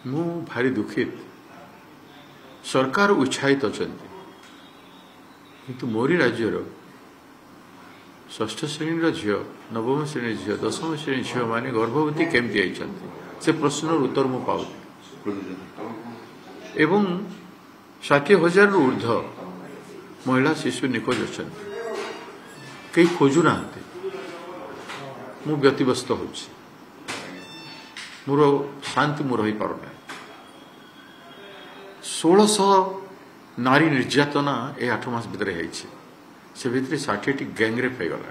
मु भारी दुखित सरकार उत्साहित अच्छा किंतु मोरी राज्यर षष्ठ श्रेणी झील नवम श्रेणी झील दशम श्रेणी झील माने गर्भवती केमती आई से प्रश्न उत्तर मु पाऊ एवं 60,000 रु ऊर्ध महिला शिशु निखोज अच्छा कई खोजुना मु व्यतिव्यस्त हो मोर शांति मु रही पारना 1600 नारी निर्यातना ए 8 मास भितर से भितर 60 गैंगरेप हो गला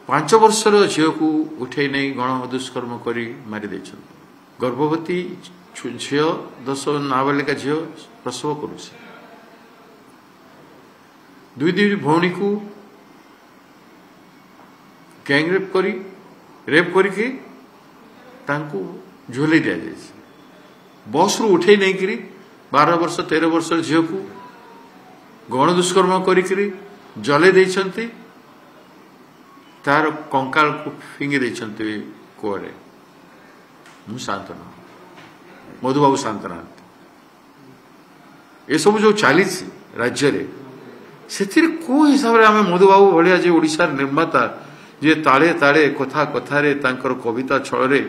5 वर्षर झील को उठे नहीं गण दुष्कर्म करी मारी दे गर्भवती झील 10 नाबालिका झील प्रसव करुछ दुई भौणी को गैंगरेप करी रेप करके झुले दि जाए बस रु उठे नहीं करी 12 वर्ष 13 वर्ष झील को गण दुष्कर्म करी जले देइछन्ति तार कंकाल को फिंगी देइछन्ति कुआरे मु शांत न मधुबाबू शांत ना ये सब जो चली राज्य रे से को हिसाब रे आमे मधुबाबू भलिया जे ओडिसा निर्माता जे ताले ताले कथा कथारे तांकर कविता छଳରେ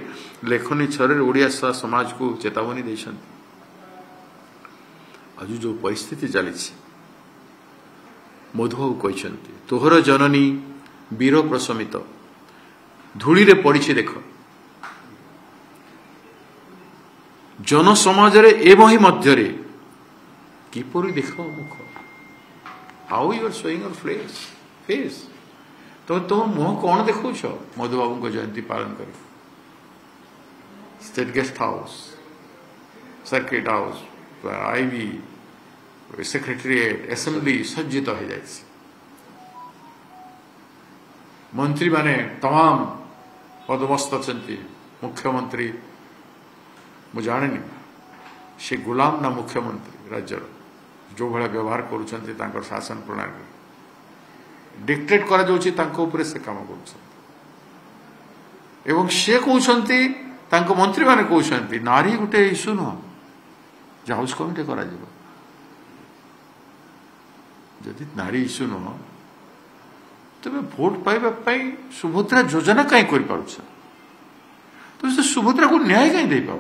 लेखनी छଳରେ ओडिया समाज को चेतावनी देइछन्ति आज जो परिस्थिति चली मधुबाबू कहते तोहर जननी वीर प्रशमित धूली रे पड़ी देख जन समाज रे एवं मध्य किपरि देख मुख how you are showing your face तो तुम मुह कौन देखो मधुबाबू को जयंती पालन कर state guest house circuit house आईवी सेक्रेटेरिएट असेंबली सज्जित हो जाए मंत्री माने तमाम पदमस्त अच्छा मुख्यमंत्री मु जाने से गुलाम ना मुख्यमंत्री राज्यर जो भाया व्यवहार कर शासन प्रणाली डिक्टेट करा जाउछि तांको ऊपर से काम कर एवं से कहते मंत्री माने कहते नारी गोटे इश्यू नुह जो हाउस कमिटी करा जिवो जदि नारी इश्यू नुह तेरे भोट पाइबा सुभद्रा योजना कहीं कर पारुछ तो से सुभद्रा को न्याय कहीं दे पाउ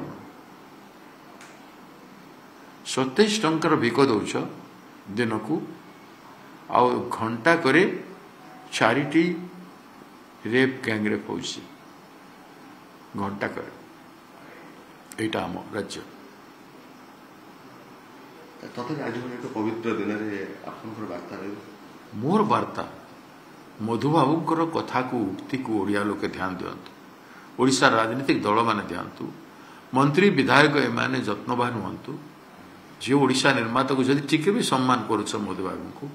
27 टंकार भिक दौच दिन को आउ घंटा करे 4टी रेप गैंगरेप हो घंटा करे एटा आम राज्य पवित्र दिन मोर वार्ता मधुबाबू कथा को उक्ति को ओडिया लोके ध्यान दिंतु ओडिशा राजनीतिक दल माने ध्यान मंत्री विधायक एमाने जत्नवान हुंतु जे ओडिशा निर्माता को जदि टिके भी सम्मान करुछ मधुबाबू को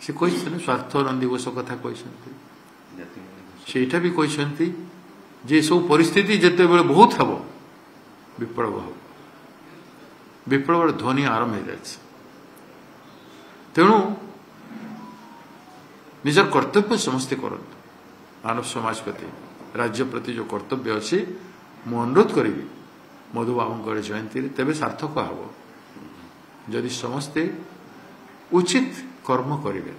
से कही स्वार्थरन दिवस कथा कहते भी कहते जे सब परिस्थिति जिते बड़े बहुत हम विप्लव हम विप्लव ध्वनि आरंभ हो जाए तेणु निजर कर्तव्य समस्ते करते मानव समाज प्रति राज्य प्रति जो कर्तव्य अच्छे मु अनुरोध करी मधुबाबू जयंती तेरे सार्थक हम जदि समस्ते उचित कर्म करेंगे।